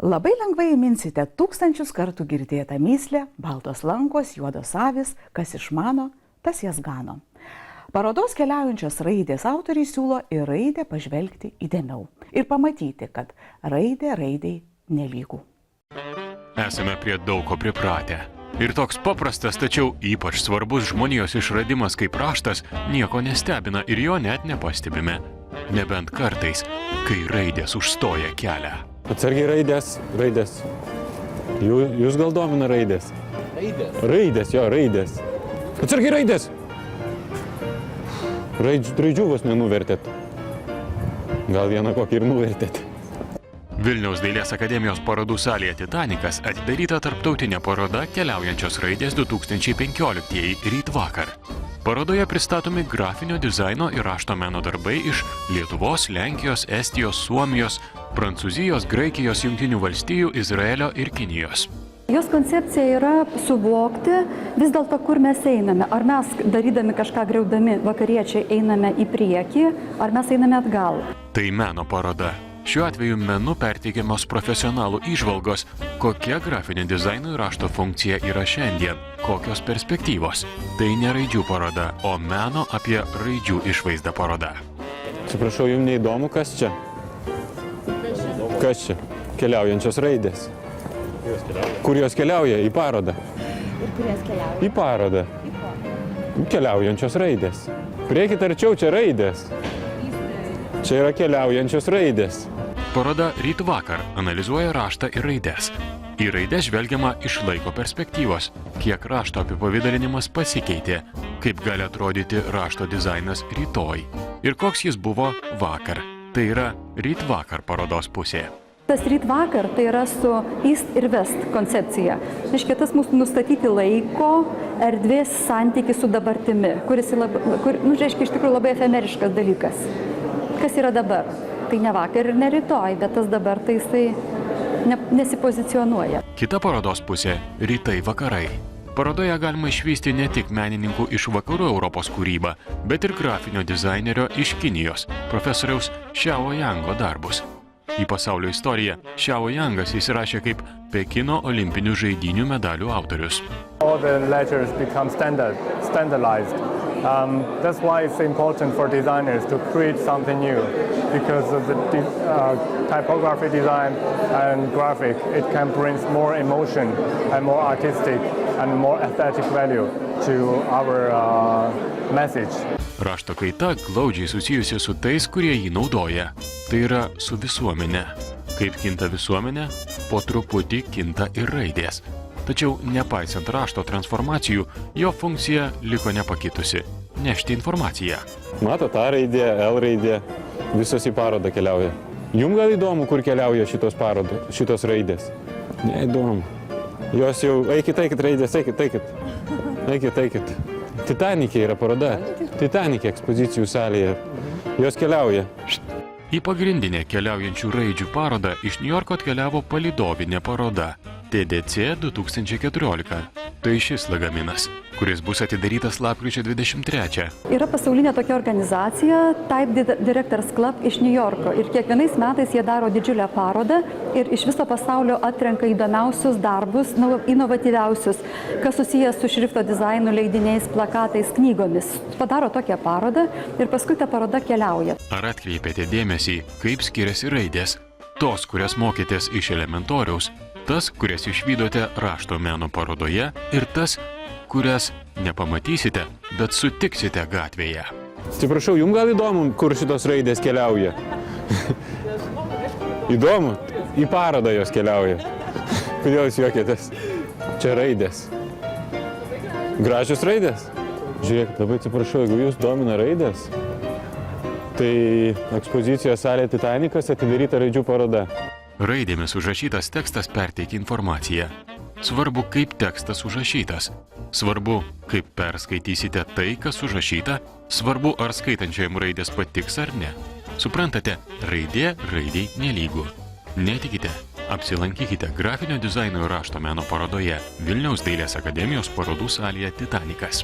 Labai lengvai įminsite tūkstančius kartų girdėtą mįslę, baltos lankos, juodos avys, kas išmano, tas jas gano. Parodos keliaujančios raidės autoriai siūlo į raidę pažvelgti įdėmiau ir pamatyti, kad raidė raidei nelygų. Esame prie daug ko pripratę. Ir toks paprastas, tačiau ypač svarbus žmonijos išradimas kaip raštas nieko nestebina ir jo net nepastebime. Nebent kartais, kai raidės užstoja kelią. Atsargiai raidės. Jūs gal domina raidės? Raidės, jo, raidės. Atsargiai raidės! Raidžių vos nenuvertėt. Gal vieną kokį ir nuvertėt. Vilniaus dailės akademijos parodų salėje Titanikas atidaryta tarptautinė paroda Keliaujančios raidės 2015 ryt vakar. Parodoje pristatomi grafinio dizaino ir rašto meno darbai iš Lietuvos, Lenkijos, Estijos, Suomijos, Prancūzijos, Graikijos, Jungtinių valstijų, Izraelio ir Kinijos. Jos koncepcija yra suvokti vis dėlto, kur mes einame. Ar mes, darydami kažką griaudami, vakariečiai einame į priekį, ar mes einame atgal. Tai meno paroda. Šiuo atveju menu perteikiamos profesionalų įžvalgos, kokia grafinio dizaino ir rašto funkcija yra šiandien, kokios perspektyvos. Tai ne raidžių paroda, o meno apie raidžių išvaizdą paroda. Atsiprašau, jums neįdomu, kas čia? Kas čia? Keliaujančios raidės. Kur jos keliauja? Į parodą. Ir kur jos keliauja? Į parodą. Keliaujančios raidės. Priekit arčiau, čia raidės. Čia yra keliaujančios raidės. Paroda ryt vakar analizuoja raštą ir raides. Į raides žvelgiama iš laiko perspektyvos, kiek rašto apipavidalinimas pasikeitė, kaip gali atrodyti rašto dizainas rytoj ir koks jis buvo vakar. Tai yra ryt vakar parodos pusė. Tas ryt vakar tai yra su East ir West koncepcija. Reiškia, tas mūsų nustatyti laiko, erdvės santykį su dabartimi, kuris reiškia iš tikrųjų labai efemeriškas dalykas. Kas yra dabar? Tai ne vakar ir ne rytoj, bet tas dabar tai jisai nesipozicionuoja. Kita parodos pusė – rytai vakarai. Parodoje galima išvysti ne tik menininkų iš vakarų Europos kūrybą, bet ir grafinio dizainerio iš Kinijos, profesoriaus Xiao Yango darbus. Į pasaulio istoriją Xiao Yangas įsirašė kaip Pekino olimpinių žaidynių medalių autorius. All the letters become standardized. That's why it's important for designers to create something new, because of the typography design and graphic, it can bring more emotion and more artistic and more aesthetic value to our message. Rašto kaita glaudžiai susijusi su tais, kurie jį naudoja. Tai yra su visuomenė. Kaip kinta visuomenė, po truputį kinta ir raidės. Tačiau, nepaisant rašto transformacijų, jo funkcija liko nepakitusi – nešti informaciją. Matot, A raidė, L raidė, visos į parodą keliauja. Jums gal įdomu, kur keliauja šitos raidės? Neįdomu. Jos jau, eikit raidės, eikit. Titanikė yra paroda. Titanikė ekspozicijų salėje. Jos keliauja. Į pagrindinę keliaujančių raidžių parodą iš Niujorko atkeliavo palydovinė paroda TDC 2014. Tai šis lagaminas, kuris bus atidarytas lapkričio 23. Yra pasaulinė tokia organizacija Type Directors Club iš Niujorko ir kiekvienais metais jie daro didžiulę parodą ir iš viso pasaulio atrenka įdomiausius darbus, inovatyviausius, kas susijęs su šrifto dizainu, leidiniais, plakatais, knygomis. Padaro tokią parodą ir paskui ta paroda keliauja. Ar atkreipėte dėmesį, kaip skiriasi raidės? Tos, kurias mokėtės iš elementoriaus, tas, kurias išvydote rašto meno parodoje ir tas, kurias nepamatysite, bet sutiksite gatvėje. Atsiprašau, jums gal įdomu, kur šitos raidės keliauja? Įdomu? Į parodą jos keliauja. Kodėl jūs juokėtės? Čia raidės. Gražios raidės? Žiūrėkit, labai atsiprašau, jeigu jūs domina raidės, tai ekspozicijos salė Titanikas atidaryta raidžių paroda. Raidėmis užrašytas tekstas perteikia informaciją. Svarbu, kaip tekstas užrašytas. Svarbu, kaip perskaitysite tai, kas užrašyta. Svarbu, ar skaitančiajam raidės patiks ar ne. Suprantate, raidė raidei nelygų. Netikite, apsilankykite grafinio dizaino ir rašto meno parodoje Vilniaus dailės akademijos parodų salėje Titanikas.